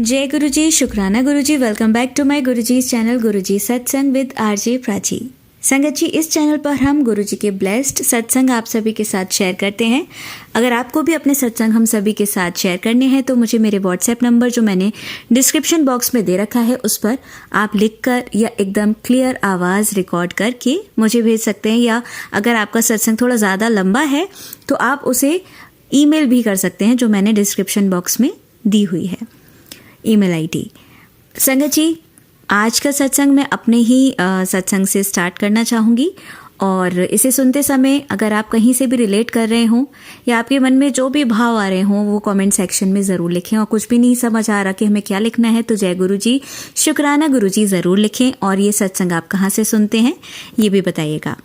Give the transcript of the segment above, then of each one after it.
जय गुरु जी, शुक्राना गुरु जी। Welcome back to my Guru ji channel गुरु जी सत्संग विद आरजे प्राची। संगत जी, इस चैनल पर हम गुरु जी के ब्लेस्ड सत्संग आप सभी के साथ शेयर करते हैं। अगर आपको भी अपने सत्संग हम सभी के साथ शेयर करने हैं तो मुझे मेरे व्हाट्सएप नंबर जो मैंने डिस्क्रिप्शन बॉक्स में दे रखा है उस पर आप लिखकर या एकदम क्लियर आवाज़ रिकॉर्ड करके मुझे भेज सकते हैं, या अगर आपका सत्संग थोड़ा ज़्यादा लंबा है तो आप उसे ईमेल भी कर सकते हैं जो मैंने डिस्क्रिप्शन बॉक्स में दी हुई है, ईमेल आईडी। संगत जी, आज का सत्संग मैं अपने ही सत्संग से स्टार्ट करना चाहूँगी, और इसे सुनते समय अगर आप कहीं से भी रिलेट कर रहे हों या आपके मन में जो भी भाव आ रहे हों वो कमेंट सेक्शन में ज़रूर लिखें। और कुछ भी नहीं समझ आ रहा कि हमें क्या लिखना है तो जय गुरु जी, शुक्राना गुरु जी ज़रूर लिखें। और ये सत्संग आप कहाँ से सुनते हैं ये भी बताइएगा।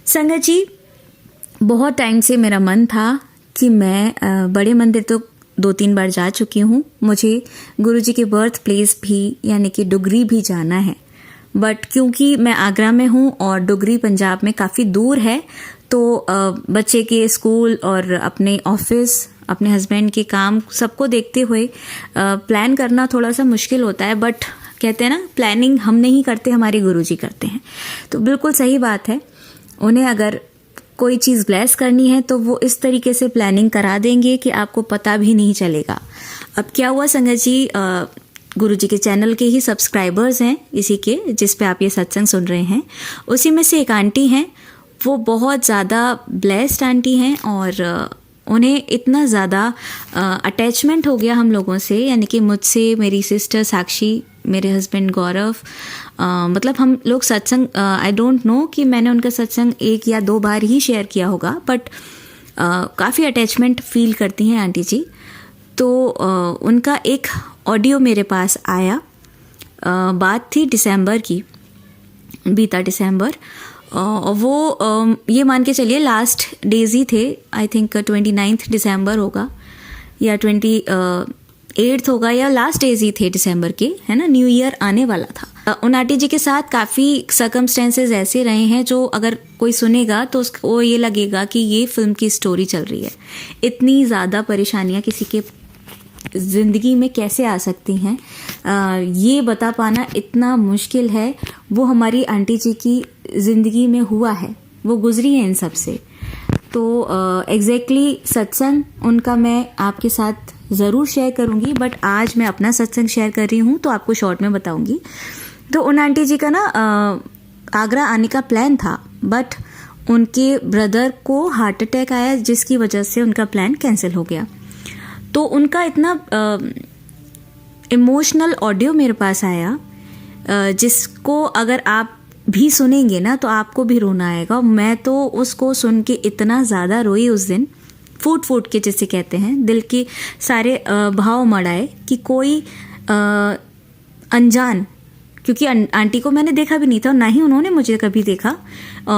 संगत जी, बहुत टाइम से मेरा मन था कि मैं बड़े मंदिर तो 2-3 बार जा चुकी हूँ, मुझे गुरुजी के बर्थ प्लेस भी यानी कि डुगरी भी जाना है, बट क्योंकि मैं आगरा में हूँ और डुगरी पंजाब में काफ़ी दूर है तो बच्चे के स्कूल और अपने ऑफिस, अपने हस्बैंड के काम सबको देखते हुए प्लान करना थोड़ा सा मुश्किल होता है। बट कहते हैं ना, प्लानिंग हम नहीं करते, हमारे गुरुजी करते हैं। तो बिल्कुल सही बात है, उन्हें अगर कोई चीज़ ब्लेस करनी है तो वो इस तरीके से प्लानिंग करा देंगे कि आपको पता भी नहीं चलेगा। अब क्या हुआ संगत जी, गुरुजी के चैनल के ही सब्सक्राइबर्स हैं इसी के, जिस पे आप ये सत्संग सुन रहे हैं, उसी में से एक आंटी हैं, वो बहुत ज़्यादा ब्लेस्ड आंटी हैं और उन्हें इतना ज़्यादा अटैचमेंट हो गया हम लोगों से, यानी कि मुझसे, मेरी सिस्टर साक्षी, मेरे हस्बैंड गौरव, मतलब हम लोग सत्संग, आई डोंट नो कि मैंने उनका सत्संग 1 या 2 बार ही शेयर किया होगा, बट काफ़ी अटैचमेंट फील करती हैं आंटी जी। तो उनका एक ऑडियो मेरे पास आया, बात थी दिसंबर की, बीता दिसंबर, वो ये मान के चलिए लास्ट डेज ही थे। आई थिंक 29 दिसंबर होगा या 28 होगा, या लास्ट डेज ही थे दिसंबर के, है ना, न्यू ईयर आने वाला था। उन आंटी जी के साथ काफ़ी सर्कमस्टेंसेस ऐसे रहे हैं जो अगर कोई सुनेगा तो उसको ये लगेगा कि ये फिल्म की स्टोरी चल रही है। इतनी ज़्यादा परेशानियाँ किसी के ज़िंदगी में कैसे आ सकती हैं, ये बता पाना इतना मुश्किल है। वो हमारी आंटी जी की ज़िंदगी में हुआ है, वो गुजरी है इन सब से। तो एग्जैक्टली सत्संग उनका मैं आपके साथ ज़रूर शेयर करूँगी, बट आज मैं अपना सत्संग शेयर कर रही हूँ तो आपको शॉर्ट में बताऊँगी। तो उन आंटी जी का ना आगरा आने का प्लान था, बट उनके ब्रदर को हार्ट अटैक आया जिसकी वजह से उनका प्लान कैंसिल हो गया। तो उनका इतना इमोशनल ऑडियो मेरे पास आया, जिसको अगर आप भी सुनेंगे ना तो आपको भी रोना आएगा। मैं तो उसको सुन के इतना ज़्यादा रोई उस दिन, फूट फूट के जिसे कहते हैं, दिल के सारे भाव मढ़ाए कि कोई अनजान, क्योंकि आंटी को मैंने देखा भी नहीं था, ना ही उन्होंने मुझे कभी देखा।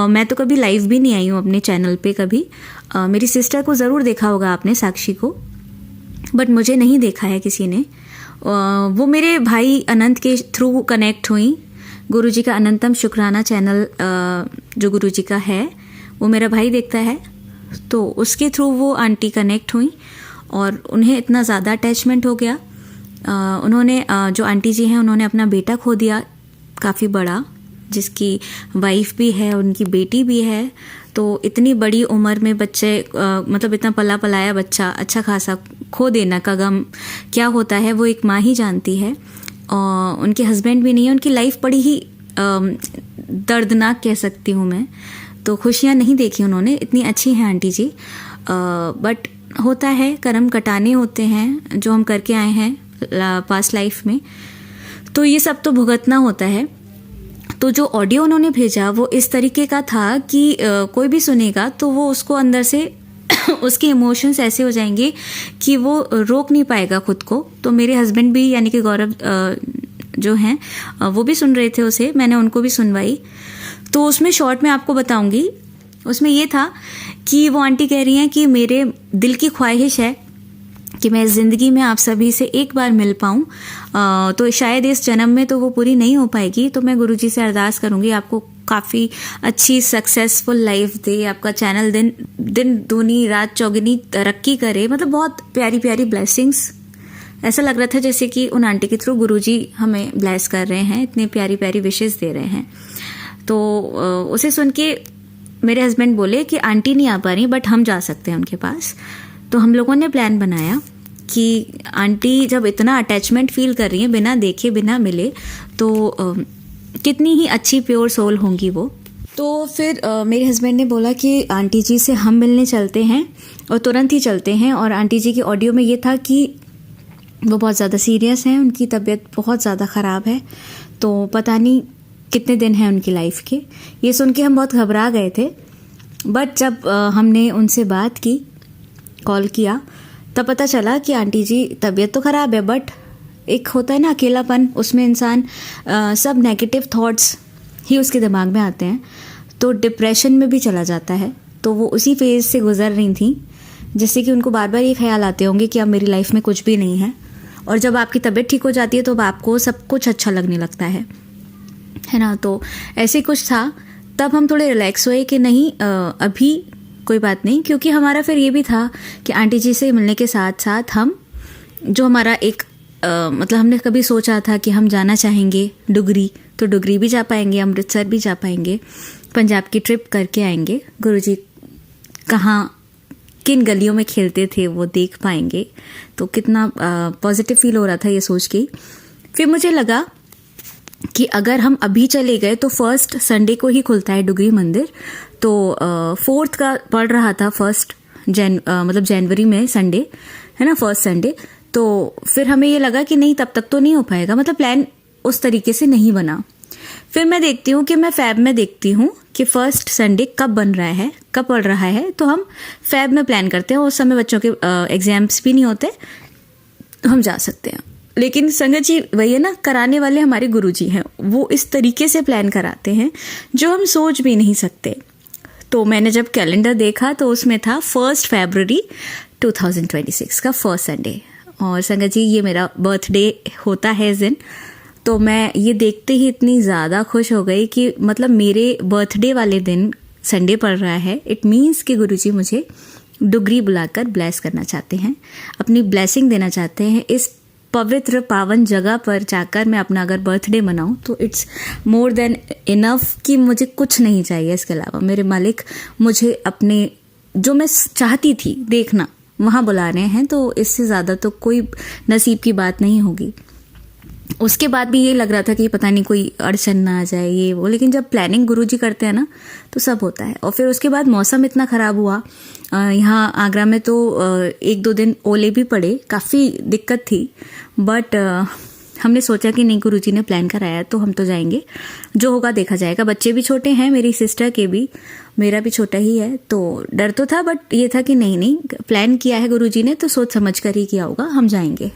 मैं तो कभी लाइव भी नहीं आई हूँ अपने चैनल पे कभी। मेरी सिस्टर को ज़रूर देखा होगा आपने, साक्षी को, बट मुझे नहीं देखा है किसी ने। वो मेरे भाई अनंत के थ्रू कनेक्ट हुई। गुरुजी का अनंतम शुक्राना चैनल जो गुरुजी का है वो मेरा भाई देखता है, तो उसके थ्रू वो आंटी कनेक्ट हुई और उन्हें इतना ज़्यादा अटैचमेंट हो गया। उन्होंने जो आंटी जी हैं उन्होंने अपना बेटा खो दिया काफ़ी बड़ा, जिसकी वाइफ भी है, उनकी बेटी भी है। तो इतनी बड़ी उम्र में बच्चे, मतलब इतना पला पलाया बच्चा अच्छा खासा खो देना का गम क्या होता है वो एक माँ ही जानती है। और उनके हस्बैंड भी नहीं है, उनकी लाइफ बड़ी ही दर्दनाक कह सकती हूँ मैं। तो खुशियाँ नहीं देखी उन्होंने, इतनी अच्छी हैं आंटी जी, बट होता है, कर्म कटाने होते हैं जो हम करके आए हैं पास्ट लाइफ में, तो ये सब तो भुगतना होता है। तो जो ऑडियो उन्होंने भेजा वो इस तरीके का था कि कोई भी सुनेगा तो वो उसको अंदर से उसके इमोशंस ऐसे हो जाएंगे कि वो रोक नहीं पाएगा खुद को। तो मेरे हस्बैंड भी, यानी कि गौरव जो हैं, वो भी सुन रहे थे उसे, मैंने उनको भी सुनवाई। तो उसमें शॉर्ट में आपको बताऊंगी, उसमें ये था कि वो आंटी कह रही हैं कि मेरे दिल की ख्वाहिश है कि मैं इस ज़िंदगी में आप सभी से एक बार मिल पाऊँ, तो शायद इस जन्म में तो वो पूरी नहीं हो पाएगी। तो मैं गुरुजी से अरदास करूँगी आपको काफ़ी अच्छी सक्सेसफुल लाइफ दे, आपका चैनल दिन दूनी रात चौगुनी तरक्की करे, मतलब बहुत प्यारी प्यारी ब्लेसिंग्स ऐसा लग रहा था जैसे कि उन आंटी के थ्रू गुरुजी हमें ब्लेस कर रहे हैं, इतनी प्यारी प्यारी विशेस दे रहे हैं। तो उसे सुन के मेरे हस्बैंड बोले कि आंटी नहीं आ पा रही बट हम जा सकते हैं उनके पास। तो हम लोगों ने प्लान बनाया कि आंटी जब इतना अटैचमेंट फील कर रही हैं बिना देखे बिना मिले, तो कितनी ही अच्छी प्योर सोल होंगी वो। तो फिर मेरे हस्बैंड ने बोला कि आंटी जी से हम मिलने चलते हैं, और तुरंत ही चलते हैं। और आंटी जी की ऑडियो में ये था कि वो बहुत ज़्यादा सीरियस हैं, उनकी तबीयत बहुत ज़्यादा ख़राब है, तो पता नहीं कितने दिन हैं उनकी लाइफ के। ये सुन के हम बहुत घबरा गए थे। बट जब हमने उनसे बात की, कॉल किया, तब पता चला कि आंटी जी तबीयत तो ख़राब है बट एक होता है ना अकेलापन, उसमें इंसान सब नेगेटिव थॉट्स ही उसके दिमाग में आते हैं, तो डिप्रेशन में भी चला जाता है। तो वो उसी फेज़ से गुजर रही थी, जिससे कि उनको बार बार ये ख्याल आते होंगे कि अब मेरी लाइफ में कुछ भी नहीं है। और जब आपकी तबीयत ठीक हो जाती है तो आपको सब कुछ अच्छा लगने लगता है ना। तो ऐसे कुछ था। तब हम थोड़े रिलैक्स हुए कि नहीं अभी कोई बात नहीं, क्योंकि हमारा फिर ये भी था कि आंटी जी से मिलने के साथ साथ हम जो हमारा एक मतलब हमने कभी सोचा था कि हम जाना चाहेंगे डुगरी, तो डुगरी भी जा पाएंगे, अमृतसर भी जा पाएंगे, पंजाब की ट्रिप करके आएंगे, गुरुजी कहाँ किन गलियों में खेलते थे वो देख पाएंगे। तो कितना पॉजिटिव फील हो रहा था ये सोच के। फिर मुझे लगा कि अगर हम अभी चले गए तो फर्स्ट संडे को ही खुलता है डुगरी मंदिर, तो 4th का पड़ रहा था, मतलब जनवरी में संडे है ना, फर्स्ट संडे। तो फिर हमें ये लगा कि नहीं तब तक तो नहीं हो पाएगा, मतलब प्लान उस तरीके से नहीं बना। फिर मैं देखती हूँ कि मैं फैब में देखती हूँ कि फर्स्ट संडे कब बन रहा है, कब पड़ रहा है, तो हम फैब में प्लान करते हैं। उस समय बच्चों के एग्जाम्स भी नहीं होते, तो हम जा सकते हैं। लेकिन संगत जी वही है ना, कराने वाले हमारे गुरुजी हैं, वो इस तरीके से प्लान कराते हैं जो हम सोच भी नहीं सकते। तो मैंने जब कैलेंडर देखा तो उसमें था 1 फरवरी 2026 का फर्स्ट संडे, और संगत जी ये मेरा बर्थडे होता है इस दिन। तो मैं ये देखते ही इतनी ज़्यादा खुश हो गई कि मतलब मेरे बर्थडे वाले दिन संडे पड़ रहा है। इट मीन्स कि गुरुजी मुझे डुगरी बुलाकर ब्लेस करना चाहते हैं, अपनी ब्लेसिंग देना चाहते हैं। इस पवित्र पावन जगह पर जाकर मैं अपना अगर बर्थडे मनाऊं तो इट्स मोर देन इनफ कि मुझे कुछ नहीं चाहिए इसके अलावा। मेरे मालिक मुझे अपने जो मैं चाहती थी देखना वहाँ बुला रहे हैं, तो इससे ज़्यादा तो कोई नसीब की बात नहीं होगी। उसके बाद भी ये लग रहा था कि पता नहीं कोई अड़चन ना आ जाए ये वो, लेकिन जब प्लानिंग गुरुजी करते हैं ना तो सब होता है। और फिर उसके बाद मौसम इतना ख़राब हुआ यहाँ आगरा में, तो 1-2 दिन ओले भी पड़े, काफ़ी दिक्कत थी। बट हमने सोचा कि नहीं गुरुजी ने प्लान कराया तो हम तो जाएंगे, जो होगा देखा जाएगा। बच्चे भी छोटे हैं, मेरी सिस्टर के भी, मेरा भी छोटा ही है, तो डर तो था बट ये था कि नहीं प्लान किया है गुरुजी ने तो सोच समझ कर ही किया होगा, हम जाएंगे।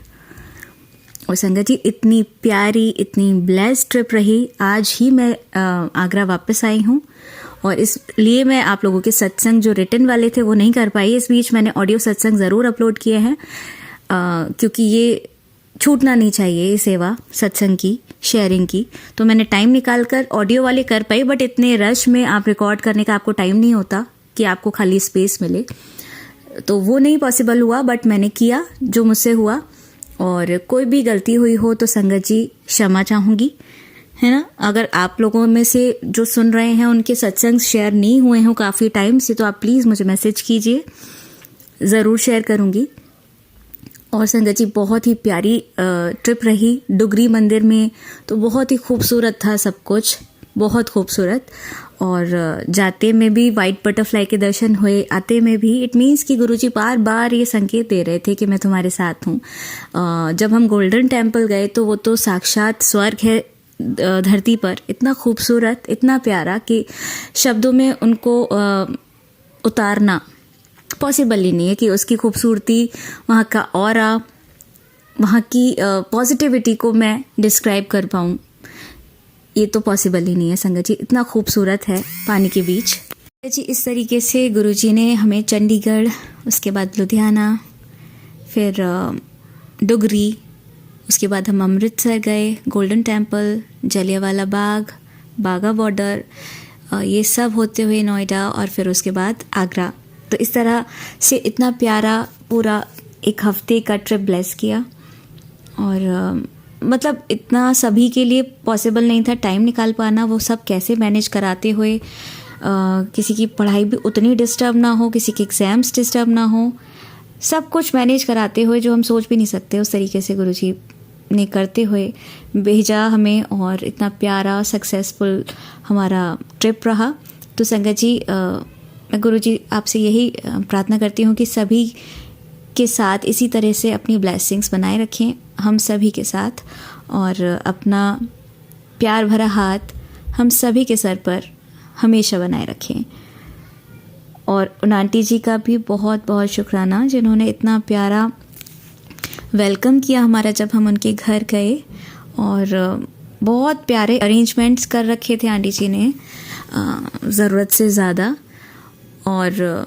और संगत जी इतनी प्यारी, इतनी ब्लेस्ड ट्रिप रही। आज ही मैं आगरा वापस आई हूँ, और इसलिए मैं आप लोगों के सत्संग जो रिटन वाले थे वो नहीं कर पाई। इस बीच मैंने ऑडियो सत्संग ज़रूर अपलोड किए हैं, क्योंकि ये छूटना नहीं चाहिए, ये सेवा सत्संग की, शेयरिंग की। तो मैंने टाइम निकाल कर ऑडियो वाले कर पाई, बट इतने रश में आप रिकॉर्ड करने का आपको टाइम नहीं होता कि आपको खाली स्पेस मिले, तो वो नहीं पॉसिबल हुआ। बट मैंने किया जो मुझसे हुआ, और कोई भी गलती हुई हो तो संगत जी क्षमा चाहूँगी, है ना। अगर आप लोगों में से जो सुन रहे हैं उनके सत्संग शेयर नहीं हुए हों काफ़ी टाइम से, तो आप प्लीज़ मुझे मैसेज कीजिए, ज़रूर शेयर करूँगी। और संगत जी बहुत ही प्यारी ट्रिप रही डुगरी मंदिर में, तो बहुत ही खूबसूरत था सब कुछ, बहुत खूबसूरत। और जाते में भी वाइट बटरफ्लाई के दर्शन हुए, आते में भी। इट मीन्स कि गुरुजी बार बार ये संकेत दे रहे थे कि मैं तुम्हारे साथ हूँ। जब हम गोल्डन टेम्पल गए तो वो तो साक्षात स्वर्ग है धरती पर, इतना खूबसूरत, इतना प्यारा कि शब्दों में उनको उतारना पॉसिबल ही नहीं है कि उसकी खूबसूरती, वहाँ का ऑरा, वहाँ की पॉजिटिविटी को मैं डिस्क्राइब कर पाऊँ, ये तो पॉसिबल ही नहीं है संगत जी। इतना खूबसूरत है पानी के बीच जी। इस तरीके से गुरुजी ने हमें चंडीगढ़, उसके बाद लुधियाना, फिर डुगरी, उसके बाद हम अमृतसर गए, गोल्डन टेम्पल, जलियांवाला बाग, बाघा बॉर्डर, ये सब होते हुए नोएडा, और फिर उसके बाद आगरा। तो इस तरह से इतना प्यारा पूरा एक हफ्ते का ट्रिप ब्लेस किया। और मतलब इतना सभी के लिए पॉसिबल नहीं था टाइम निकाल पाना, वो सब कैसे मैनेज कराते हुए किसी की पढ़ाई भी उतनी डिस्टर्ब ना हो, किसी के एग्ज़ाम्स डिस्टर्ब ना हो, सब कुछ मैनेज कराते हुए जो हम सोच भी नहीं सकते उस तरीके से गुरुजी ने करते हुए भेजा हमें, और इतना प्यारा सक्सेसफुल हमारा ट्रिप रहा। तो संगत जी, मैं गुरुजी आपसे यही प्रार्थना करती हूँ कि सभी के साथ इसी तरह से अपनी ब्लेसिंग्स बनाए रखें, हम सभी के साथ, और अपना प्यार भरा हाथ हम सभी के सर पर हमेशा बनाए रखें। और उन आंटी जी का भी बहुत बहुत शुक्राना जिन्होंने इतना प्यारा वेलकम किया हमारा जब हम उनके घर गए, और बहुत प्यारे अरेंजमेंट्स कर रखे थे आंटी जी ने, ज़रूरत से ज़्यादा, और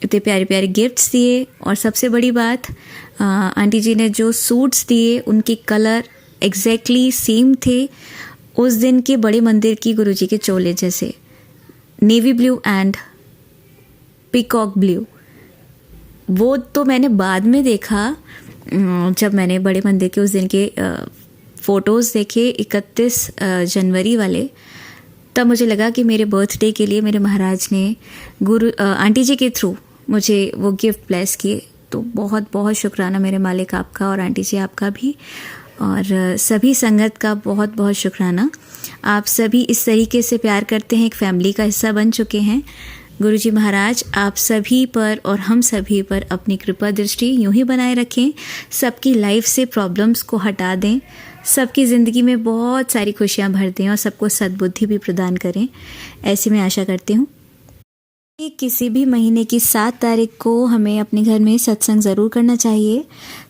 इतने प्यारे प्यारे गिफ्ट्स दिए। और सबसे बड़ी बात, आंटी जी ने जो सूट्स दिए उनके कलर एग्जैक्टली सेम थे उस दिन के बड़े मंदिर की गुरुजी के चोले जैसे, navy blue and peacock blue. वो तो मैंने बाद में देखा, जब मैंने बड़े मंदिर के उस दिन के फ़ोटोज़ देखे 31 जनवरी वाले, तब मुझे लगा कि मेरे बर्थडे के लिए मेरे महाराज ने आंटी जी के थ्रू मुझे वो गिफ्ट ब्लेस किए। तो बहुत बहुत शुक्राना मेरे मालिक आपका और आंटी जी आपका भी, और सभी संगत का बहुत बहुत शुक्राना। आप सभी इस तरीके से प्यार करते हैं, एक फैमिली का हिस्सा बन चुके हैं। गुरुजी महाराज आप सभी पर और हम सभी पर अपनी कृपा दृष्टि यूं ही बनाए रखें, सबकी लाइफ से प्रॉब्लम्स को हटा दें, सबकी ज़िंदगी में बहुत सारी खुशियां भर दें और सबको सद्बुद्धि भी प्रदान करें, ऐसी मैं आशा करती हूँ। किसी भी महीने की 7 तारीख को हमें अपने घर में सत्संग ज़रूर करना चाहिए।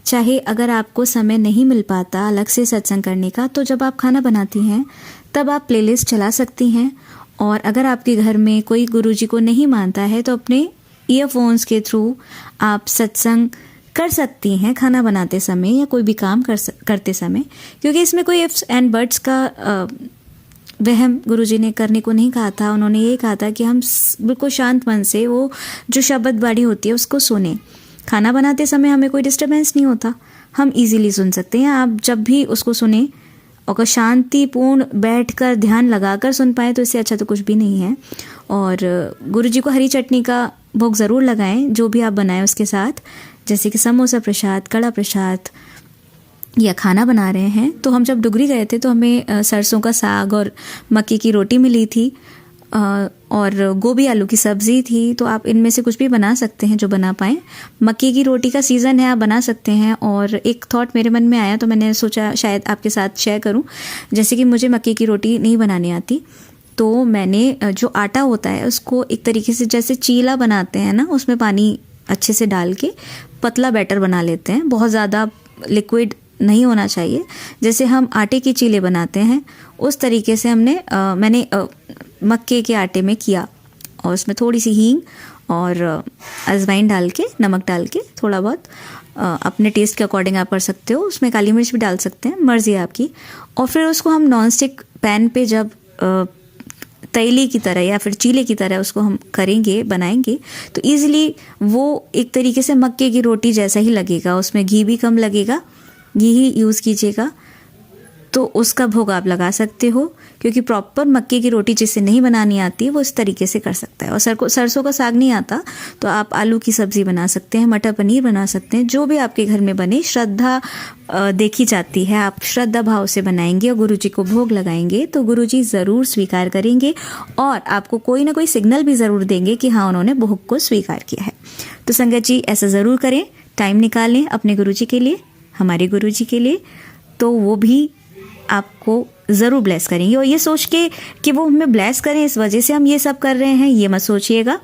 चाहे अगर आपको समय नहीं मिल पाता अलग से सत्संग करने का, तो जब आप खाना बनाती हैं तब आप प्लेलिस्ट चला सकती हैं। और अगर आपके घर में कोई गुरुजी को नहीं मानता है तो अपने ईयरफोन्स के थ्रू आप सत्संग कर सकती हैं खाना बनाते समय या कोई भी काम करते समय, क्योंकि इसमें कोई इफ्स एंड बट्स का वहम गुरुजी ने करने को नहीं कहा था। उन्होंने ये कहा था कि हम बिल्कुल शांत मन से वो जो शब्द बाणी होती है उसको सुने। खाना बनाते समय हमें कोई डिस्टर्बेंस नहीं होता, हम इजीली सुन सकते हैं। आप जब भी उसको सुने, अगर शांतिपूर्ण बैठकर ध्यान लगाकर सुन पाए तो इससे अच्छा तो कुछ भी नहीं है। और गुरुजी को हरी चटनी का भोग ज़रूर लगाएं जो भी आप बनाएं उसके साथ, जैसे कि समोसा प्रसाद, कड़ा प्रसाद, या खाना बना रहे हैं। तो हम जब डुगरी गए थे तो हमें सरसों का साग और मक्की की रोटी मिली थी, और गोभी आलू की सब्ज़ी थी। तो आप इनमें से कुछ भी बना सकते हैं जो बना पाएँ। मक्की की रोटी का सीज़न है, आप बना सकते हैं। और एक थॉट मेरे मन में आया तो मैंने सोचा शायद आपके साथ शेयर करूं। जैसे कि मुझे मक्की की रोटी नहीं बनानी आती, तो मैंने जो आटा होता है उसको एक तरीके से जैसे चीला बनाते हैं ना, उसमें पानी अच्छे से डाल के पतला बैटर बना लेते हैं। बहुत ज़्यादा लिक्विड नहीं होना चाहिए। जैसे हम आटे के चीले बनाते हैं उस तरीके से मैंने मक्के के आटे में किया, और उसमें थोड़ी सी हींग और अजवाइन डाल के, नमक डाल के, थोड़ा बहुत अपने टेस्ट के अकॉर्डिंग आप कर सकते हो, उसमें काली मिर्च भी डाल सकते हैं, मर्ज़ी है आपकी। और फिर उसको हम नॉन स्टिक पैन पे जब तैली की तरह या फिर चीले की तरह उसको हम बनाएंगे तो ईज़िली वो एक तरीके से मक्के की रोटी जैसा ही लगेगा। उसमें घी भी कम लगेगा, घी ही यूज़ कीजिएगा, तो उसका भोग आप लगा सकते हो। क्योंकि प्रॉपर मक्के की रोटी जिसे नहीं बनानी आती वो इस तरीके से कर सकता है। और सरसों का साग नहीं आता तो आप आलू की सब्ज़ी बना सकते हैं, मटर पनीर बना सकते हैं, जो भी आपके घर में बने। श्रद्धा देखी जाती है, आप श्रद्धा भाव से बनाएंगे और गुरुजी को भोग लगाएंगे तो गुरुजी ज़रूर स्वीकार करेंगे, और आपको कोई ना कोई सिग्नल भी ज़रूर देंगे कि हाँ उन्होंने भोग को स्वीकार किया है। तो संगत जी ऐसा ज़रूर करें, टाइम निकालें अपने गुरुजी के लिए, हमारे गुरुजी के लिए, तो वो भी आपको ज़रूर ब्लेस करेंगे। और ये सोच के कि वो हमें ब्लेस करें इस वजह से हम ये सब कर रहे हैं, ये मत सोचिएगा,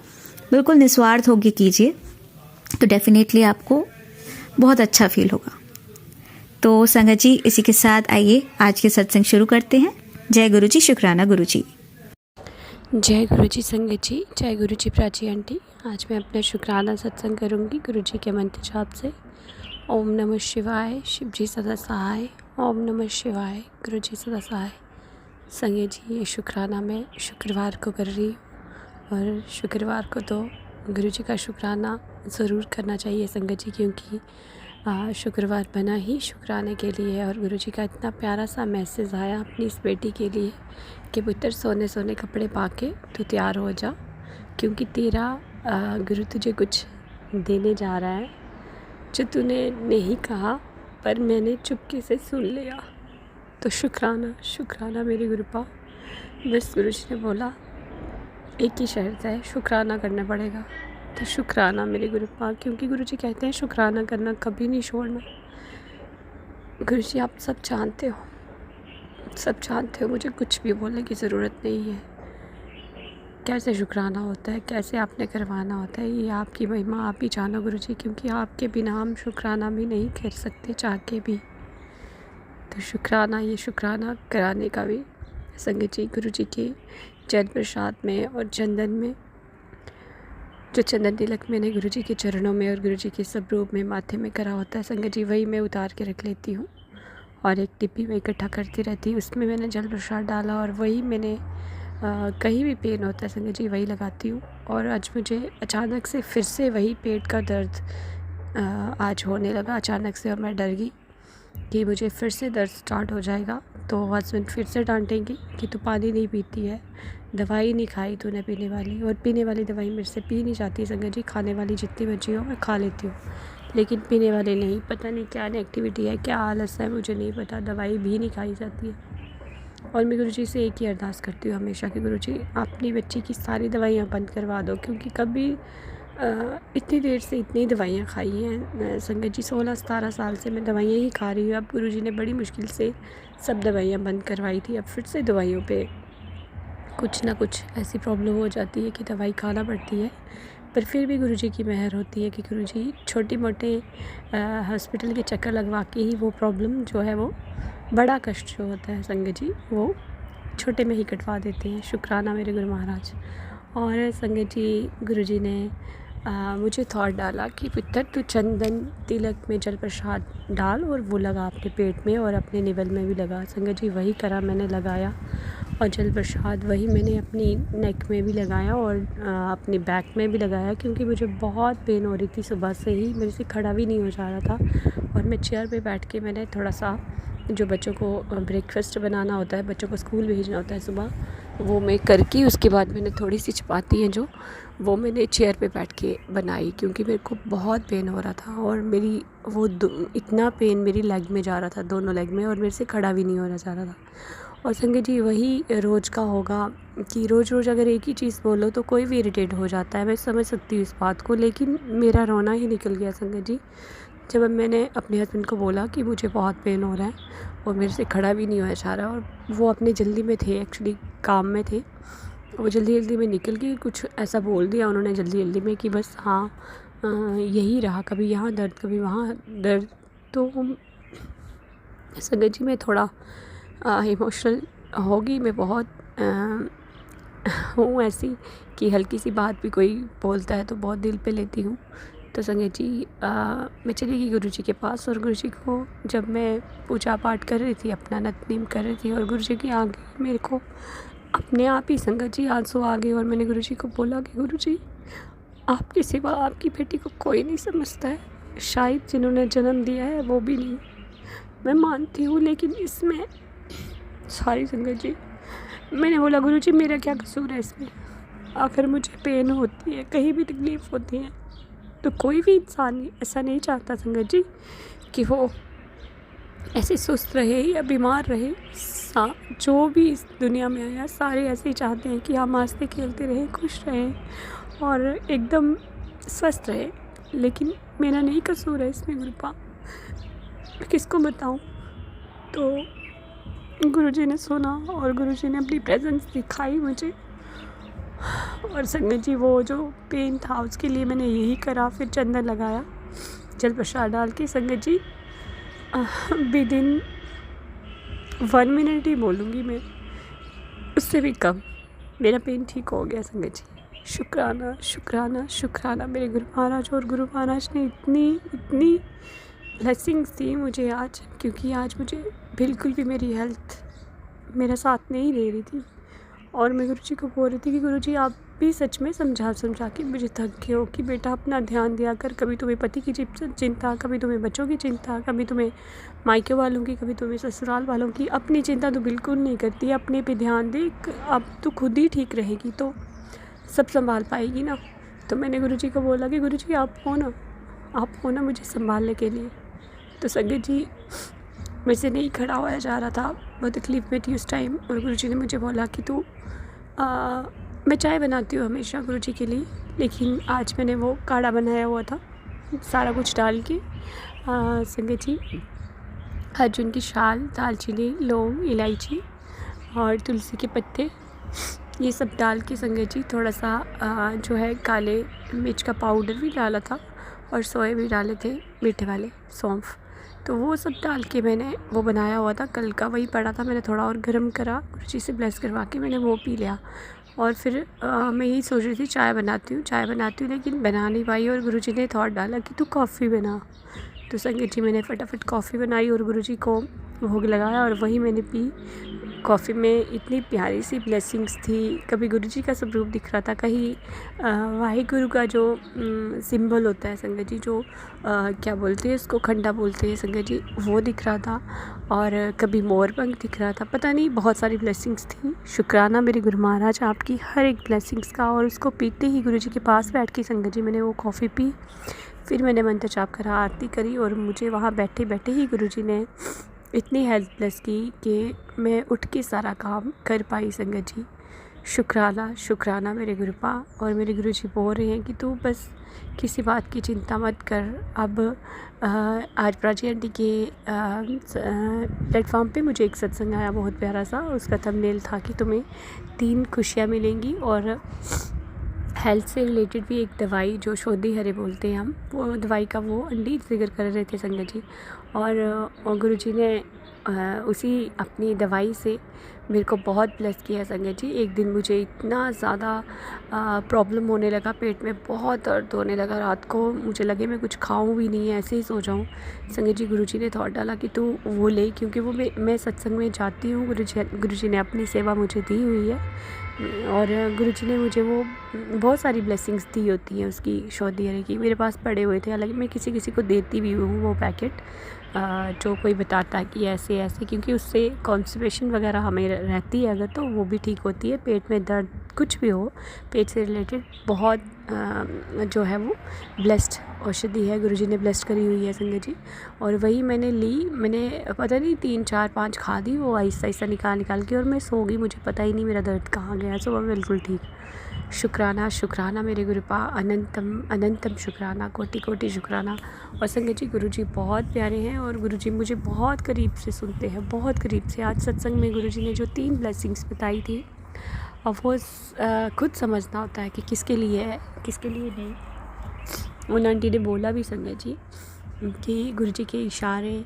बिल्कुल निस्वार्थ होकर कीजिए, तो डेफिनेटली आपको बहुत अच्छा फील होगा। तो संगत जी इसी के साथ आइए आज के सत्संग शुरू करते हैं। जय गुरु जी, शुक्राना गुरु जी। जय गुरु जी संगत जी, जय गुरु जी प्राची आंटी। आज मैं अपना शुक्राना सत्संग करूँगी गुरु जी के मंत्र जाप से। ओम नमः शिवाय, शिव जी सदा सहाय। ओम नमः शिवाय, गुरु जी सदा सहाय। संगत जी ये शुक्राना मैं शुक्रवार को कर रही हूँ, और शुक्रवार को तो गुरु जी का शुक्राना ज़रूर करना चाहिए संगत जी, क्योंकि शुक्रवार बना ही शुक्राने के लिए। और गुरुजी का इतना प्यारा सा मैसेज आया अपनी इस बेटी के लिए कि पुत्र सोने सोने कपड़े पा के तू तैयार हो जा, क्योंकि तेरा गुरु तुझे कुछ देने जा रहा है जो तूने नहीं कहा पर मैंने चुपके से सुन लिया। तो शुक्राना शुक्राना मेरे गुरुपा। बस गुरुजी ने बोला एक ही शर्त है, शुक्राना करना पड़ेगा। तो शुक्राना मेरे गुरुपा, क्योंकि गुरुजी कहते हैं शुक्राना करना कभी नहीं छोड़ना। गुरुजी आप सब जानते हो, मुझे कुछ भी बोलने की ज़रूरत नहीं है। कैसे शुक्राना होता है, कैसे आपने करवाना होता है, ये आपकी महिमा आप ही जानो गुरुजी, क्योंकि आपके बिना हम शुक्राना भी नहीं कर सकते चाह के भी। तो शुक्राना, ये शुक्राना कराने का भी संगत जी गुरुजी के जल प्रसाद में और चंदन में, जो चंदन तिलक मैंने गुरुजी के चरणों में और गुरुजी के सब रूप में माथे में करा होता है संगत जी, वही मैं उतार के रख लेती हूँ और एक डिब्बी में इकट्ठा करती रहती हूँ। उसमें मैंने जल प्रसाद डाला और वही मैंने कहीं भी पेन होता है संगत जी वही लगाती हूँ। और आज मुझे अचानक से फिर से वही पेट का दर्द आज होने लगा अचानक से, और मैं डर गई कि मुझे फिर से दर्द स्टार्ट हो जाएगा। तो हस्बैंड फिर से डांटेंगे कि तू पानी नहीं पीती है, दवाई नहीं खाई तूने पीने वाली, और पीने वाली दवाई मेरे से पी नहीं जाती संगत जी। खाने वाली जितनी बची हो मैं खा लेती हूँ, लेकिन पीने वाली नहीं। पता नहीं क्या नेगेटिविटी है, क्या आलस है, मुझे नहीं पता। दवाई भी नहीं खाई जाती है। और मैं गुरुजी से एक ही अरदास करती हूँ हमेशा कि गुरुजी अपनी बच्ची की सारी दवाइयाँ बंद करवा दो, क्योंकि कभी इतनी देर से इतनी दवाइयाँ खाई हैं संगत जी। 16-17 साल से मैं दवाइयाँ ही खा रही हूँ। अब गुरुजी ने बड़ी मुश्किल से सब दवाइयाँ बंद करवाई थी। अब फिर से दवाइयों पे कुछ ना कुछ ऐसी प्रॉब्लम हो जाती है कि दवाई खाना पड़ती है, पर फिर भी गुरुजी की मेहर होती है कि गुरुजी छोटी मोटे हॉस्पिटल के चक्कर लगवा के ही वो प्रॉब्लम जो है, वो बड़ा कष्ट जो होता है संगत जी, वो छोटे में ही कटवा देते हैं। शुक्राना मेरे गुरु महाराज। और संगत जी गुरुजी ने मुझे थॉट डाला कि पुत्र तू चंदन तिलक में जल प्रसाद डाल और वो लगा अपने पेट में और अपने निवल में भी लगा। संगत जी वही करा, मैंने लगाया, और जल प्रसाद वही मैंने अपनी नेक में भी लगाया और अपनी बैक में भी लगाया, क्योंकि मुझे बहुत पेन हो रही थी सुबह से ही, मेरे से खड़ा भी नहीं हो जा रहा था। और मैं चेयर पे बैठ के मैंने थोड़ा सा जो बच्चों को ब्रेकफास्ट बनाना होता है, बच्चों को स्कूल भेजना होता है सुबह, वो मैं करके उसके बाद मैंने थोड़ी सी चपाती हैं जो वो मैंने चेयर पे बैठ के बनाई, क्योंकि मेरे को बहुत पेन हो रहा था। और मेरी वो इतना पेन मेरी लेग में जा रहा था, दोनों लेग में, और मेरे से खड़ा भी नहीं होना चाह रहा था। और संगत जी वही रोज़ का होगा कि रोज़ अगर एक ही चीज़ बोलो तो कोई भी इरिटेट हो जाता है, मैं समझ सकती हूँ इस बात को। लेकिन मेरा रोना ही निकल गया संगत जी जब मैंने अपने हस्बैंड को बोला कि मुझे बहुत पेन हो रहा है और मेरे से खड़ा भी नहीं होना चाह रहा। और वो अपने जल्दी में थे, एक्चुअली काम में थे, वो जल्दी में निकल के कुछ ऐसा बोल दिया उन्होंने जल्दी में कि बस हाँ यही रहा, कभी यहाँ दर्द कभी वहाँ दर्द। तो संगत जी मैं थोड़ा इमोशनल होगी, मैं बहुत हूँ ऐसी कि हल्की सी बात भी कोई बोलता है तो बहुत दिल पे लेती हूँ। तो संगत जी मैं चली गई गुरुजी के पास, और गुरुजी को जब मैं पूजा पाठ कर रही थी, अपना नित्य कर रही थी, और गुरुजी की आगे मेरे को अपने आप ही संगत जी आंसू आ गए। और मैंने गुरुजी को बोला कि गुरुजी आपके सिवा आपकी बेटी को कोई नहीं समझता है, शायद जिन्होंने जन्म दिया है वो भी नहीं, मैं मानती हूँ, लेकिन इसमें सॉरी संगत जी। मैंने बोला गुरुजी मेरा क्या कसूर है इसमें, आखिर मुझे पेन होती है, कहीं भी तकलीफ़ होती है, तो कोई भी इंसान ऐसा नहीं चाहता संगत जी कि वो ऐसे सुस्त रहे या बीमार रहे। जो भी इस दुनिया में आया सारे ऐसे ही चाहते हैं कि हम हंसते खेलते रहें, खुश रहें और एकदम स्वस्थ रहें, लेकिन मेरा नहीं कसूर है इसमें गुरुपा, मैं किसको बताऊं। तो गुरुजी ने सुना और गुरुजी ने अपनी प्रेजेंस दिखाई मुझे। और संगत जी वो जो पेन था उसके लिए मैंने यही करा, फिर चंदन लगाया जल प्रसाद डाल के। संगत जी विद इन 1 मिनट ही बोलूँगी मैं, उससे भी कम मेरा पेन ठीक हो गया संगत जी। शुक्राना शुक्राना शुक्राना मेरे गुरु महाराज। और गुरु महाराज ने इतनी ब्लेसिंग्स दी मुझे आज, क्योंकि आज मुझे बिल्कुल भी मेरी हेल्थ मेरा साथ नहीं दे रही थी। और मैं गुरुजी को बोल रही थी कि गुरुजी आप भी सच में समझा समझा के मुझे थक गए हो कि बेटा अपना ध्यान दिया कर। कभी तुम्हें पति की चिंता, कभी तुम्हें बच्चों की चिंता, कभी तुम्हें मायके वालों की, कभी तुम्हें ससुराल वालों की। अपनी चिंता तो बिल्कुल नहीं करती, अपने पे ध्यान दे। अब तो खुद ही ठीक रहेगी तो सब संभाल पाएगी ना। तो मैंने गुरुजी को बोला कि गुरुजी आप हो ना मुझे संभालने के लिए। तो संगत जी मेरे से नहीं खड़ा होया जा रहा था, बहुत तकलीफ़ में थी उस टाइम। और गुरुजी ने मुझे बोला कि तू मैं चाय बनाती हूँ हमेशा गुरुजी के लिए, लेकिन आज मैंने वो काढ़ा बनाया हुआ था सारा कुछ डाल के। संगत जी अर्जुन की शाल, दालचीनी, लौंग, इलायची और तुलसी के पत्ते ये सब डाल के संगत जी थोड़ा सा जो है काले मिर्च का पाउडर भी डाला था और सोए भी डाले थे मीठे वाले, सौंफ। तो वो सब डाल के मैंने वो बनाया हुआ था, कल का वही पड़ा था। मैंने थोड़ा और गर्म करा, गुरुजी से ब्लेस करवा के मैंने वो पी लिया। और फिर मैं यही सोच रही थी चाय बनाती हूँ, लेकिन बना नहीं पाई। और गुरुजी ने थॉट डाला कि तू कॉफ़ी बना। तो संगत जी मैंने फटाफट कॉफ़ी बनाई और गुरुजी को भोग लगाया और वही मैंने पी। कॉफ़ी में इतनी प्यारी सी ब्लेसिंग्स थी, कभी गुरुजी का स्वरूप दिख रहा था, कहीं वाहिगुरु का जो सिंबल होता है संगत जी, जो क्या बोलते हैं इसको, खंडा बोलते हैं संगत जी, वो दिख रहा था। और कभी मोर पंख दिख रहा था, पता नहीं बहुत सारी ब्लेसिंग्स थी। शुक्राना मेरे गुरु महाराज आपकी हर एक ब्लेसिंग्स का। और उसको पीते ही गुरुजी के पास बैठ के संगत जी मैंने वो कॉफ़ी पी। फिर मैंने मंत्र जाप करा, आरती करी और मुझे वहाँ बैठे बैठे ही गुरुजी ने इतनी हेल्प ब्लेस की कि मैं उठ के सारा काम कर पाई संगत जी। शुक्राना मेरे गुरुपा। और मेरे गुरुजी बोल रहे हैं कि तू बस किसी बात की चिंता मत कर। अब आज प्राची आंटी के प्लेटफॉर्म पे मुझे एक सत्संग आया बहुत प्यारा सा, उसका थंबनेल था कि तुम्हें 3 खुशियाँ मिलेंगी। और हेल्थ से रिलेटेड भी एक दवाई जो शोधी हरे बोलते हैं हम, वो दवाई का वो आंटी जिक्र कर रहे थे संगत जी। और गुरुजी ने उसी अपनी दवाई से मेरे को बहुत ब्लेस किया संगत जी। एक दिन मुझे इतना ज़्यादा प्रॉब्लम होने लगा, पेट में बहुत दर्द होने लगा। रात को मुझे लगे मैं कुछ खाऊं भी नहीं, ऐसे ही सो जाऊं। संगत जी गुरुजी ने थॉट डाला कि तू वो ले, क्योंकि वो मैं सत्संग में जाती हूँ। गुरुजी ने अपनी सेवा मुझे दी हुई है और गुरुजी ने मुझे वो बहुत सारी ब्लेसिंग्स दी होती हैं उसकी, शौदी हरे की। मेरे पास पड़े हुए थे, हालांकि मैं किसी को देती भी हूँ वो पैकेट, जो कोई बताता है कि ऐसे ऐसे, क्योंकि उससे कॉन्स्टिपेशन वगैरह हमें रहती है अगर, तो वो भी ठीक होती है। पेट में दर्द कुछ भी हो पेट से रिलेटेड, बहुत जो है वो ब्लेस्ड औषधि है, गुरुजी ने ब्लेस्ड करी हुई है संगत जी। और वही मैंने ली, मैंने पता नहीं 3 4 5 खा दी वो आहिस्ता निकाल के, और मैं सो गई। मुझे पता ही नहीं मेरा दर्द कहाँ गया, सुबह बिल्कुल ठीक। शुक्राना मेरे गुरुपा, अनंतम शुक्राना, कोटि शुक्राना। और संगत जी गुरुजी बहुत प्यारे हैं और गुरुजी मुझे बहुत करीब से सुनते हैं, बहुत करीब से। आज सत्संग में गुरुजी ने जो 3 ब्लेसिंग्स बताई थी, अब वो खुद समझना होता है कि किसके लिए है किसके लिए नहीं। उन आंटी ने बोला भी संगत जी कि गुरुजी के इशारे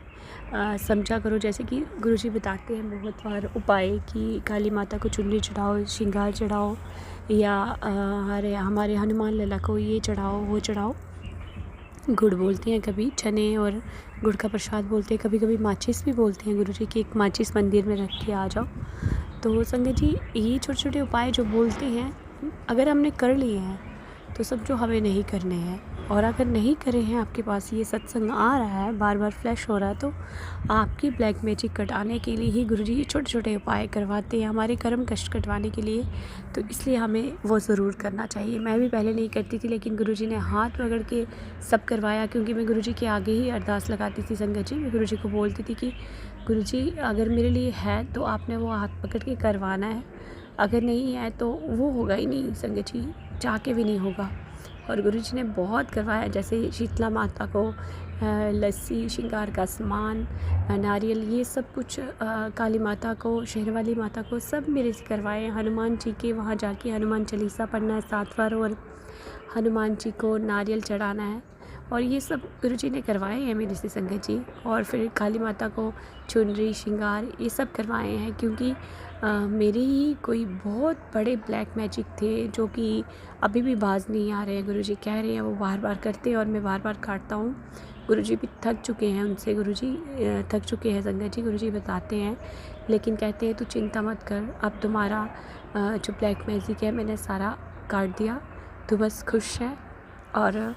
समझा करो। जैसे कि गुरुजी बताते हैं बहुत बार उपाय कि काली माता को चुनरी चढ़ाओ, श्रृंगार चढ़ाओ, या हमारे हनुमान लला को ये चढ़ाओ वो चढ़ाओ। गुड़ बोलते हैं, कभी चने और गुड़ का प्रसाद बोलते हैं, कभी कभी माचिस भी बोलते हैं गुरुजी की, एक माचिस मंदिर में रख के आ जाओ। तो संगत जी ये छोटे छोटे उपाय जो बोलते हैं, अगर हमने कर लिए हैं तो सब जो हमें नहीं करने हैं, और अगर नहीं करे हैं, आपके पास ये सत्संग आ रहा है, बार बार फ्लैश हो रहा है, तो आपकी ब्लैक मैजिक कटाने के लिए ही गुरुजी ये छोटे छोटे उपाय करवाते हैं, हमारे कर्म कष्ट कटवाने के लिए। तो इसलिए हमें वो ज़रूर करना चाहिए। मैं भी पहले नहीं करती थी, लेकिन गुरुजी ने हाथ पकड़ के सब करवाया, क्योंकि मैं गुरुजी के आगे ही अरदास लगाती थी संगत जी। मैं गुरुजी को बोलती थी कि गुरुजी अगर मेरे लिए है तो आपने वो हाथ पकड़ के करवाना है, अगर नहीं है तो वो होगा ही नहीं संगत जी, चाह के भी नहीं होगा। और गुरुजी ने बहुत करवाया, जैसे शीतला माता को लस्सी, श्रृंगार का सामान, नारियल, ये सब कुछ, काली माता को, शहर वाली माता को, सब मेरे से करवाए। हनुमान जी के वहाँ जाके हनुमान चालीसा पढ़ना है 7 बार, और हनुमान जी को नारियल चढ़ाना है, और ये सब गुरुजी ने करवाए हैं मेरे से संगत जी। और फिर काली माता को चुनरी, श्रृंगार, ये सब करवाए हैं, क्योंकि मेरे ही कोई बहुत बड़े ब्लैक मैजिक थे जो कि अभी भी बाज नहीं आ रहे हैं। गुरुजी कह रहे हैं वो बार बार करते हैं और मैं बार बार काटता हूँ, गुरुजी भी थक चुके हैं उनसे, गुरुजी थक चुके हैं संगत जी। गुरुजी बताते हैं, लेकिन कहते हैं तू चिंता मत कर, अब तुम्हारा जो ब्लैक मैजिक है मैंने सारा काट दिया, तू बस खुश है और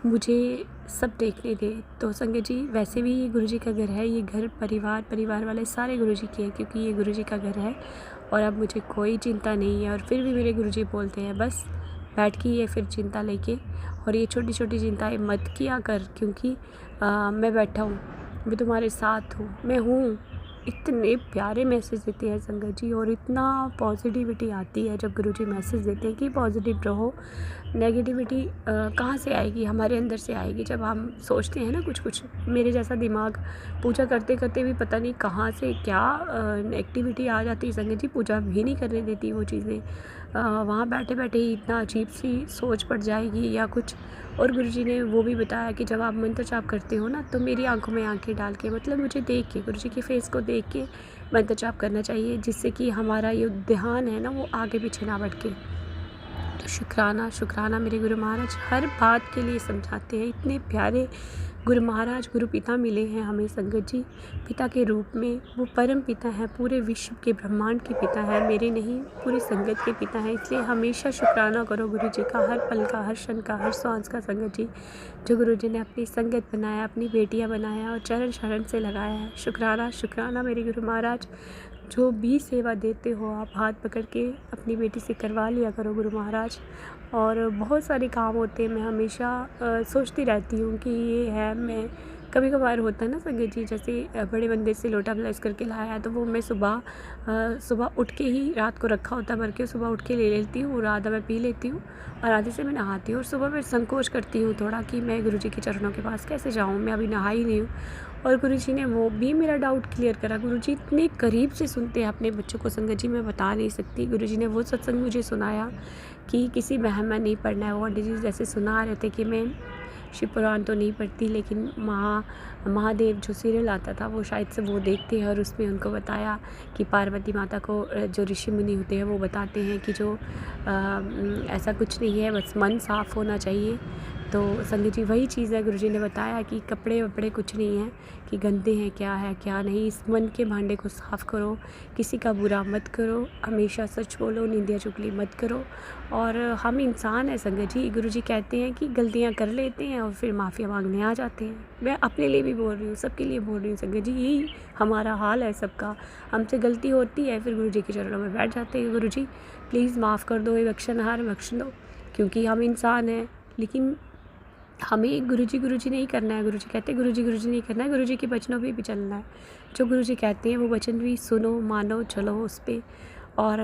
मुझे सब देखने दे। तो संगत जी वैसे भी ये गुरुजी का घर है, ये घर परिवार वाले सारे गुरुजी के हैं, क्योंकि ये गुरुजी का घर है और अब मुझे कोई चिंता नहीं है। और फिर भी मेरे गुरुजी बोलते हैं बस बैठ के ये फिर चिंता लेके, और ये छोटी छोटी चिंताएं मत किया कर, क्योंकि मैं बैठा हूँ, मैं तुम्हारे साथ हूँ, मैं हूँ। इतने प्यारे मैसेज देते हैं संगत जी, और इतना पॉजिटिविटी आती है जब गुरुजी मैसेज देते हैं कि पॉजिटिव रहो। नेगेटिविटी कहाँ से आएगी? हमारे अंदर से आएगी जब हम सोचते हैं ना कुछ। मेरे जैसा दिमाग पूजा करते करते भी पता नहीं कहाँ से क्या नेगेटिविटी आ जाती है संगत जी, पूजा भी नहीं करने देती वो चीज़ें। वहाँ बैठे बैठे ही इतना अजीब सी सोच पड़ जाएगी या कुछ। और गुरुजी ने वो भी बताया कि जब आप मंत्र जाप करते हो ना, तो मेरी आंखों में आंखें डाल के, मतलब मुझे देख के, गुरुजी के फेस को देख के मंत्र जाप करना चाहिए, जिससे कि हमारा ये ध्यान है ना वो आगे पीछे ना भटके। तो शुक्राना मेरे गुरु महाराज हर बात के लिए समझाते हैं। इतने प्यारे गुरु महाराज, गुरु पिता मिले हैं हमें संगत जी, पिता के रूप में। वो परम पिता है, पूरे विश्व के ब्रह्मांड के पिता है, मेरे नहीं पूरी संगत के पिता हैं। इसलिए हमेशा शुक्राना करो गुरु जी का, हर पल का, हर क्षण का, हर सांस का संगत जी, जो गुरु जी ने अपनी संगत बनाया, अपनी बेटियाँ बनाया और चरण शरण से लगाया है। शुक्राना मेरे गुरु महाराज। जो भी सेवा देते हो आप हाथ पकड़ के अपनी बेटी से करवा लिया करो गुरु महाराज। और बहुत सारे काम होते हैं, मैं हमेशा सोचती रहती हूँ कि ये है, मैं कभी कभार होता है ना संगत जी, जैसे बड़े मंदिर से लोटा ब्लेस करके लाया है, तो वो मैं सुबह उठ के ही, रात को रखा होता भर के, सुबह उठ के ले लेती हूँ और आधा मैं पी लेती हूँ और आधे से मैं नहाती हूँ। और सुबह मैं संकोच करती हूँ थोड़ा कि मैं गुरुजी के चरणों के पास कैसे जाऊँ, मैं अभी नहा ही नहीं हूँ। और गुरुजी ने वो भी मेरा डाउट क्लियर करा। गुरुजी इतने करीब से सुनते हैं अपने बच्चों को संगत जी, मैं बता नहीं सकती। गुरुजी ने वो सत्संग मुझे सुनाया कि किसी बहम में नहीं पढ़ना है। वो आंटी जी जैसे सुना रहे थे कि मैं शिव पुराण तो नहीं पढ़ती, लेकिन महादेव जो सीरियल आता था वो शायद से वो देखते हैं, और उसमें उनको बताया कि पार्वती माता को जो ऋषि मुनि होते हैं वो बताते हैं कि जो ऐसा कुछ नहीं है, बस मन साफ़ होना चाहिए। तो संगत जी वही चीज़ है, गुरुजी ने बताया कि कपड़े वपड़े कुछ नहीं है, कि गंदे हैं क्या है क्या नहीं, इस मन के भांडे को साफ़ करो, किसी का बुरा मत करो, हमेशा सच बोलो, निंदिया चुगली मत करो। और हम इंसान हैं संगत जी, गुरुजी कहते हैं कि गलतियां कर लेते हैं और फिर माफ़िया मांगने आ जाते हैं। मैं अपने लिए भी बोल रही हूँ, सबके लिए बोल रही हूँ संगत जी, यही हमारा हाल है सबका। हमसे गलती होती है, फिर गुरुजी के चरणों में बैठ जाते हैं, गुरुजी प्लीज़ माफ़ कर दो, ये बख्शनहार बख्श दो, क्योंकि हम इंसान हैं। लेकिन हमें गुरुजी नहीं करना है। गुरुजी कहते हैं गुरुजी नहीं करना है, गुरुजी के वचनों पे भी चलना है। जो गुरुजी कहते हैं वो वचन भी सुनो, मानो, चलो उस पर। और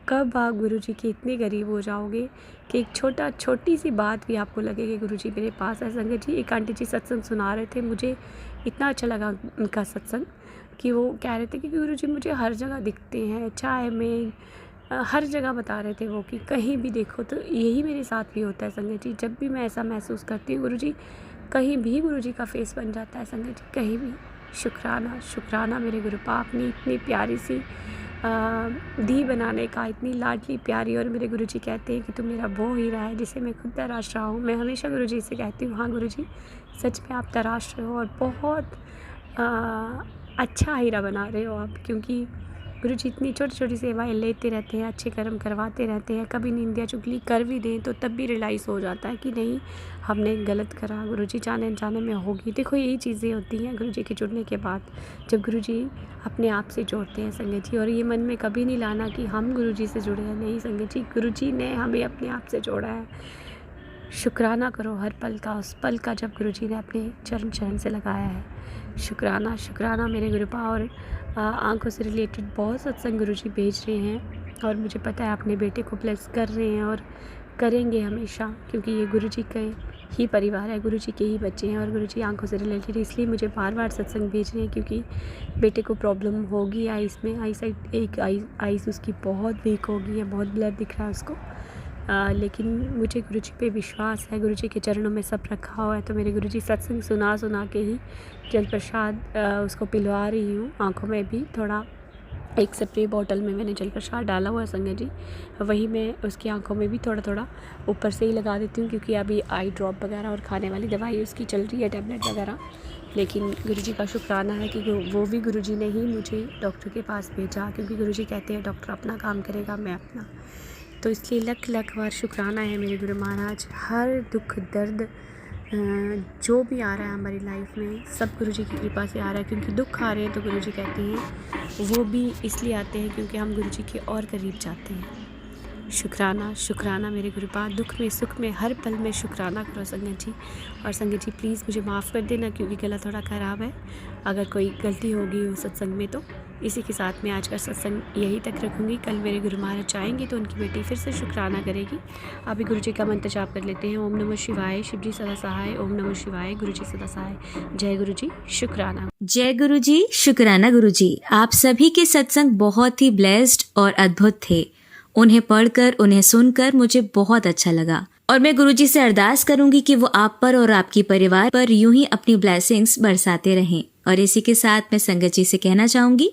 कब आप गुरुजी के इतने करीब हो जाओगे कि एक छोटी सी बात भी आपको लगे कि गुरुजी मेरे पास है। संगत जी एक आंटी जी सत्संग सुना रहे थे, मुझे इतना अच्छा लगा उनका सत्संग, कि वो कह रहे थे कि गुरुजी मुझे हर जगह दिखते हैं, चाय में, हर जगह बता रहे थे वो कि कहीं भी देखो। तो यही मेरे साथ भी होता है संगत जी, जब भी मैं ऐसा महसूस करती हूँ गुरुजी, कहीं भी गुरुजी का फेस बन जाता है संगत जी, कहीं भी। शुक्राना मेरे गुरुपा, आपने इतनी प्यारी सी दी बनाने का, इतनी लाडली प्यारी। और मेरे गुरुजी कहते हैं कि तुम मेरा वो हीरा है जिसे मैं खुद तराश रहा हूँ। मैं हमेशा गुरुजी से कहती हूँ, हाँ गुरुजी सच में आप तराश रहे हो, और बहुत अच्छा हीरा बना रहे हो आप, क्योंकि गुरुजी इतनी छोटी छोटी सेवाएं लेते रहते हैं, अच्छे कर्म करवाते रहते हैं। कभी निंदिया चुगली कर भी दें तो तब भी रियलाइज़ हो जाता है कि नहीं हमने गलत करा, गुरुजी जाने अनजाने में होगी। देखो यही चीज़ें होती हैं गुरुजी के जुड़ने के बाद, जब गुरुजी अपने आप से जोड़ते हैं संगत जी। और ये मन में कभी नहीं लाना कि हम गुरुजी से जुड़े हैं, नहीं संगत जी, गुरुजी ने हमें अपने आप से जोड़ा है। शुक्राना करो हर पल का, उस पल का जब गुरुजी ने अपने चरण चरण से लगाया है। शुक्राना मेरे गुरुपा। और आंखों से रिलेटेड बहुत सत्संग गुरुजी भेज रहे हैं, और मुझे पता है अपने बेटे को ब्लेस कर रहे हैं और करेंगे हमेशा, क्योंकि ये गुरुजी का ही परिवार है, गुरुजी के ही बच्चे हैं। और गुरुजी आंखों से रिलेटेड इसलिए मुझे बार बार सत्संग भेज रहे हैं, क्योंकि बेटे को प्रॉब्लम होगी आइस में, आई साइड एक आइस उसकी बहुत वीक हो गई है, बहुत ब्लर दिख रहा है उसको। लेकिन मुझे गुरुजी पे विश्वास है, गुरुजी के चरणों में सब रखा हुआ है। तो मेरे गुरुजी सत्संग सुना के ही जल प्रसाद उसको पिलवा रही हूँ, आँखों में भी थोड़ा एक स्प्रे बॉटल में मैंने जल प्रसाद डाला हुआ है संगत जी, वही मैं उसकी आंखों में भी थोड़ा थोड़ा ऊपर से ही लगा देती हूँ, क्योंकि अभी आई ड्रॉप वगैरह और खाने वाली दवाई उसकी चल रही है, टैबलेट वगैरह। लेकिन गुरुजी का शुक्राना है कि वो भी गुरुजी ने ही मुझे डॉक्टर के पास भेजा, क्योंकि गुरुजी कहते हैं डॉक्टर अपना काम करेगा, मैं अपना। तो इसलिए लख लख बार शुक्राना है मेरे गुरु महाराज। हर दुख दर्द जो भी आ रहा है हमारी लाइफ में, सब गुरुजी की कृपा से आ रहा है। क्योंकि दुख आ रहे हैं तो गुरुजी कहते हैं वो भी इसलिए आते हैं क्योंकि हम गुरुजी के और करीब जाते हैं। शुक्राना शुक्राना मेरे गुरुपा, दुख में सुख में हर पल में शुक्राना करो संगत जी। और संगत जी प्लीज़ मुझे माफ़ कर देना, क्योंकि गला थोड़ा ख़राब है, अगर कोई गलती होगी हो सत्संग में तो। इसी के साथ मैं आज का सत्संग यहीं तक रखूँगी। कल मेरे गुरु महाराज चाहेंगे तो उनकी बेटी फिर से शुक्राना करेगी। अभी गुरु जी का मंत्र जाप कर लेते हैं। ओम नमः शिवाय, शिव जी सदा सहाय। ओम नमः शिवाय, गुरु जी सदा सहाय। जय गुरु जी, शुक्राना। जय गुरु जी, शुक्राना गुरु जी। आप सभी के सत्संग बहुत ही ब्लेस्ड और अद्भुत थे। उन्हें पढ़कर, उन्हें सुनकर मुझे बहुत अच्छा लगा, और मैं गुरुजी से अरदास करूंगी कि वो आप पर और आपकी परिवार पर यूं ही अपनी ब्लेसिंग्स बरसाते रहें। और इसी के साथ मैं संगत जी से कहना चाहूंगी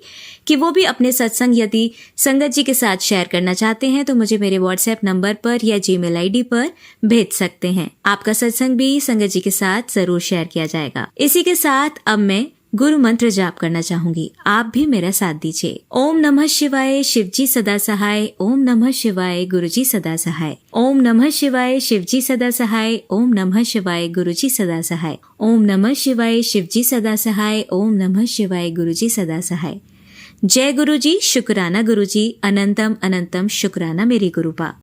कि वो भी अपने सत्संग यदि संगत जी के साथ शेयर करना चाहते हैं तो मुझे मेरे व्हाट्सएप नंबर पर या जीमेल आईडी पर भेज सकते हैं। आपका सत्संग भी संगत जी के साथ जरूर शेयर किया जाएगा। इसी के साथ अब मैं गुरु मंत्र जाप करना चाहूंगी, आप भी मेरा साथ दीजिए। ओम नमः शिवाय, शिव जी सदा सहाय। ओम नमः शिवाय, गुरु जी सदा सहाय। ओम नमः शिवाय, शिव जी सदा सहाय। ओम नमः शिवाय, गुरु जी सदा सहाय। ओम नमः शिवाय, शिव जी सदा सहाय। ओम नमः शिवाय, गुरु जी सदा सहाय। जय गुरु जी, शुक्राना गुरु जी, अनंतम अनंतम शुक्राना मेरे गुरुपा।